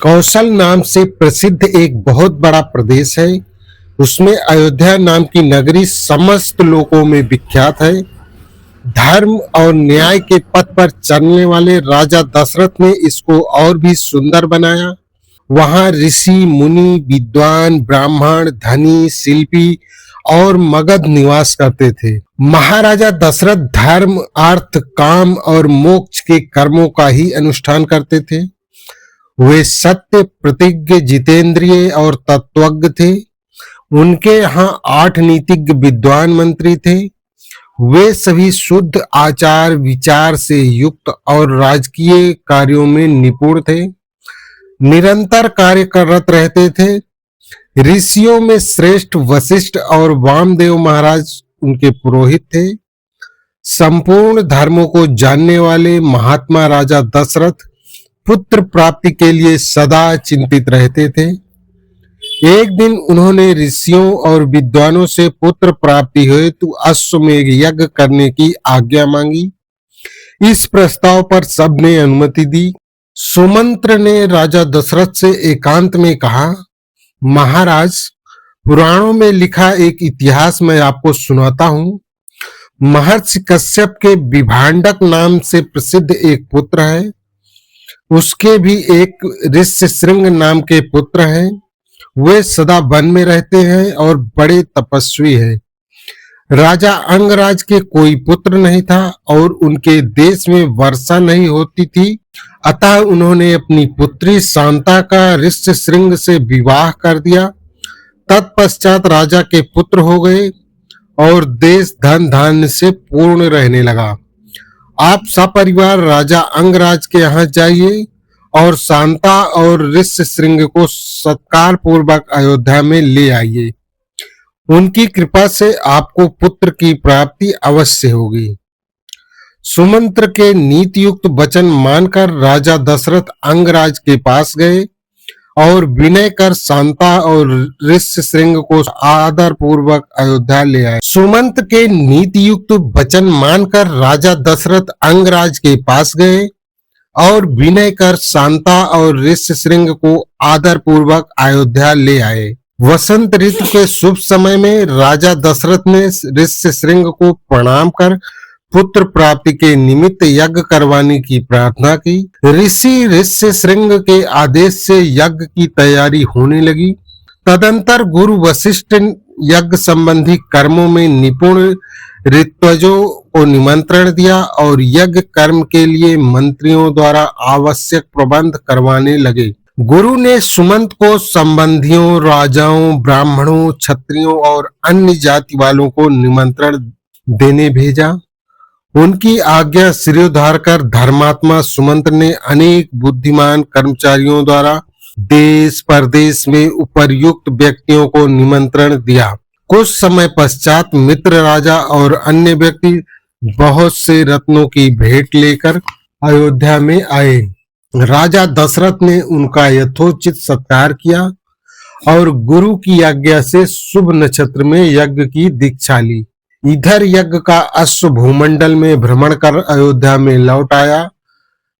कौशल नाम से प्रसिद्ध एक बहुत बड़ा प्रदेश है। उसमें अयोध्या नाम की नगरी समस्त लोगों में विख्यात है। धर्म और न्याय के पथ पर चलने वाले राजा दशरथ ने इसको और भी सुंदर बनाया। वहां ऋषि मुनि, विद्वान, ब्राह्मण, धनी, शिल्पी और मगध निवास करते थे। महाराजा दशरथ धर्म, अर्थ, काम और मोक्ष के कर्मों का ही अनुष्ठान करते थे। वे सत्य, प्रतिज्ञ, जितेंद्रिय और तत्वज्ञ थे। उनके यहाँ 8 नीतिज्ञ विद्वान मंत्री थे। वे सभी शुद्ध आचार विचार से युक्त और राजकीय कार्यों में निपुण थे। निरंतर कार्य करत रहते थे। ऋषियों में श्रेष्ठ वशिष्ठ और वामदेव महाराज उनके पुरोहित थे। संपूर्ण धर्मों को जानने वाले महात्मा राजा दशरथ पुत्र प्राप्ति के लिए सदा चिंतित रहते थे। एक दिन उन्होंने ऋषियों और विद्वानों से पुत्र प्राप्ति हेतु अश्वमेध यज्ञ करने की आज्ञा मांगी। इस प्रस्ताव पर सबने अनुमति दी। सुमंत्र ने राजा दशरथ से एकांत में कहा, महाराज, पुराणों में लिखा एक इतिहास मैं आपको सुनाता हूँ। महर्षि कश्यप के विभांडक नाम से प्रसिद्ध एक पुत्र है। उसके भी एक ऋष्यशृंग नाम के पुत्र हैं। वे सदा वन में रहते हैं और बड़े तपस्वी हैं। राजा अंगराज के कोई पुत्र नहीं था और उनके देश में वर्षा नहीं होती थी। अतः उन्होंने अपनी पुत्री शांता का ऋष्यशृंग से विवाह कर दिया। तत्पश्चात राजा के पुत्र हो गए और देश धन धान्य से पूर्ण रहने लगा। आप सपरिवार राजा अंगराज के यहाँ जाइए और शांता और ऋष्यशृंग को सत्कार पूर्वक अयोध्या में ले आइए। उनकी कृपा से आपको पुत्र की प्राप्ति अवश्य होगी। सुमंत्र के नीति युक्त वचन मानकर राजा दशरथ अंगराज के पास गए और विनय कर शांता और ऋष्यशृंग को आदर पूर्वक अयोध्या ले आए। सुमंत के नीति युक्त वचन मानकर राजा दशरथ अंगराज के पास गए और विनय कर शांता और ऋष्यशृंग को आदर पूर्वक अयोध्या ले आए। वसंत ऋतु के शुभ समय में राजा दशरथ ने ऋष्यशृंग को प्रणाम कर पुत्र प्राप्ति के निमित्त यज्ञ करवाने की प्रार्थना की। ऋषि ऋष्यशृंग के आदेश से यज्ञ की तैयारी होने लगी। तदंतर गुरु वशिष्ठ यज्ञ संबंधी कर्मों में निपुण ऋत्विजों को निमंत्रण दिया और यज्ञ कर्म के लिए मंत्रियों द्वारा आवश्यक प्रबंध करवाने लगे। गुरु ने सुमंत को संबंधियों, राजाओं, ब्राह्मणों, क्षत्रियों और अन्य जाति वालों को निमंत्रण देने भेजा। उनकी आज्ञा शिरोधार कर धर्मात्मा सुमंत ने अनेक बुद्धिमान कर्मचारियों द्वारा देश परदेश में उपर्युक्त व्यक्तियों को निमंत्रण दिया। कुछ समय पश्चात मित्र राजा और अन्य व्यक्ति बहुत से रत्नों की भेंट लेकर अयोध्या में आए। राजा दशरथ ने उनका यथोचित सत्कार किया और गुरु की आज्ञा से शुभ नक्षत्र में यज्ञ की दीक्षा ली। इधर यज्ञ का अश्व भूमंडल में भ्रमण कर अयोध्या में लौट आया।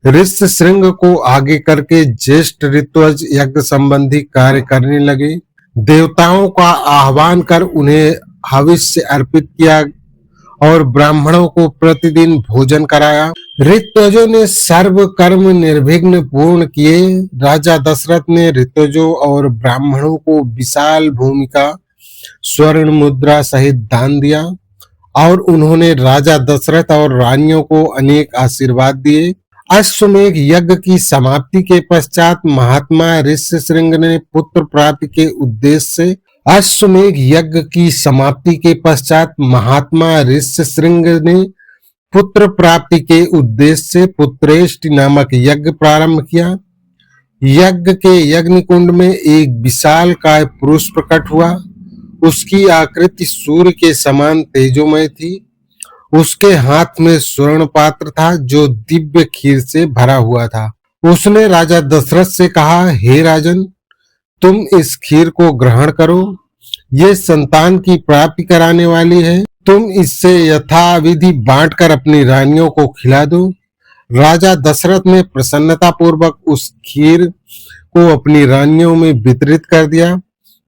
ऋष्यशृंग को आगे करके ज्येष्ठ ऋत्विज यज्ञ संबंधी कार्य करने लगे। देवताओं का आह्वान कर उन्हें हविष्य अर्पित किया और ब्राह्मणों को प्रतिदिन भोजन कराया। ऋत्विजों ने सर्व कर्म निर्विघ्न पूर्ण किए। राजा दशरथ ने ऋत्विजों और ब्राह्मणों को विशाल भूमि का स्वर्ण मुद्रा सहित दान दिया और उन्होंने राजा दशरथ और रानियों को अनेक आशीर्वाद दिए। अश्वमेध यज्ञ की समाप्ति के पश्चात महात्मा ऋष्यशृंग ने पुत्र प्राप्ति के उद्देश्य से अश्वमेध यज्ञ की समाप्ति के पश्चात महात्मा ऋष्यशृंग ने पुत्र प्राप्ति के उद्देश्य से पुत्रेष्टि नामक यज्ञ प्रारंभ किया। यज्ञ के यज्ञ कुंड में एक विशाल काय पुरुष प्रकट हुआ। उसकी आकृति सूर्य के समान तेजोमय थी। उसके हाथ में स्वर्ण पात्र था जो दिव्य खीर से भरा हुआ था। उसने राजा दशरथ से कहा, हे राजन, तुम इस खीर को ग्रहण करो। ये संतान की प्राप्ति कराने वाली है। तुम इससे यथाविधि बांटकर अपनी रानियों को खिला दो। राजा दशरथ ने प्रसन्नता पूर्वक उस खीर को अपनी रानियों में वितरित कर दिया।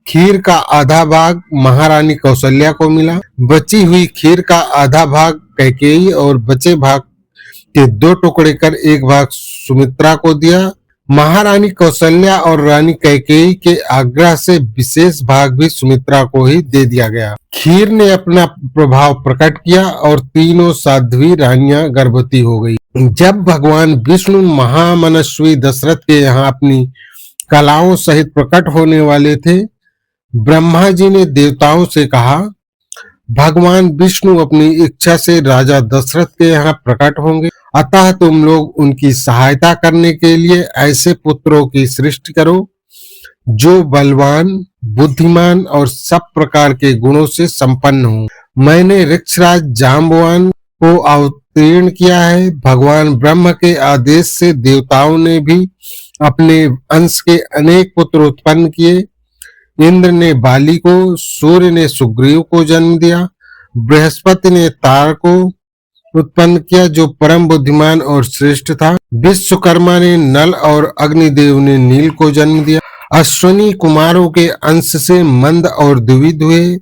खीर का आधा भाग महारानी कौशल्या को मिला। बची हुई खीर का आधा भाग कैकेयी और बचे भाग के 2 टुकड़े कर एक भाग सुमित्रा को दिया। महारानी कौशल्या और रानी कैकेयी के आग्रह से विशेष भाग भी सुमित्रा को ही दे दिया गया। खीर ने अपना प्रभाव प्रकट किया और तीनों साध्वी रानियां गर्भवती हो गई। जब भगवान विष्णु महामनस्वी दशरथ के यहाँ अपनी कलाओं सहित प्रकट होने वाले थे, ब्रह्मा जी ने देवताओं से कहा, भगवान विष्णु अपनी इच्छा से राजा दशरथ के यहाँ प्रकट होंगे, अतः तुम लोग उनकी सहायता करने के लिए ऐसे पुत्रों की सृष्टि करो जो बलवान, बुद्धिमान और सब प्रकार के गुणों से संपन्न हो। मैंने ऋक्षराज जाम्बवान को अवतीर्ण किया है। भगवान ब्रह्म के आदेश से देवताओं ने भी अपने अंश के अनेक पुत्र उत्पन्न किए। इंद्र ने बाली को, सूर्य ने सुग्रीव को जन्म दिया, बृहस्पति ने तार को उत्पन्न किया जो परम बुद्धिमान और श्रेष्ठ था। विश्वकर्मा ने नल और अग्निदेव ने नील को जन्म दिया। अश्विनी कुमारों के अंश से मंद और द्विविध हुए।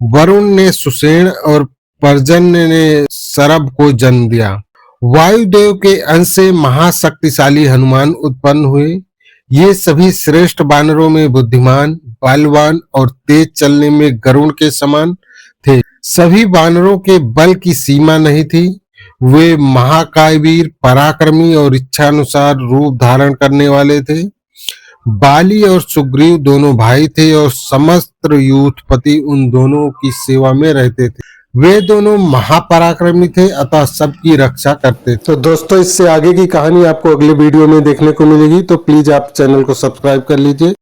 वरुण ने सुषेण और पर्जन्य ने सरभ को जन्म दिया। वायुदेव के अंश से महाशक्तिशाली हनुमान उत्पन्न हुए। ये सभी श्रेष्ठ वानरों में बुद्धिमान, बलवान और तेज चलने में गरुड़ के समान थे। सभी वानरों के बल की सीमा नहीं थी। वे महाकायवीर, पराक्रमी और इच्छानुसार रूप धारण करने वाले थे। बाली और सुग्रीव दोनों भाई थे और समस्त यूथपति उन दोनों की सेवा में रहते थे। वे दोनों महापराक्रमी थे, अतः सबकी रक्षा करते थे। तो दोस्तों, इससे आगे की कहानी आपको अगले वीडियो में देखने को मिलेगी, तो प्लीज आप चैनल को सब्सक्राइब कर लीजिए।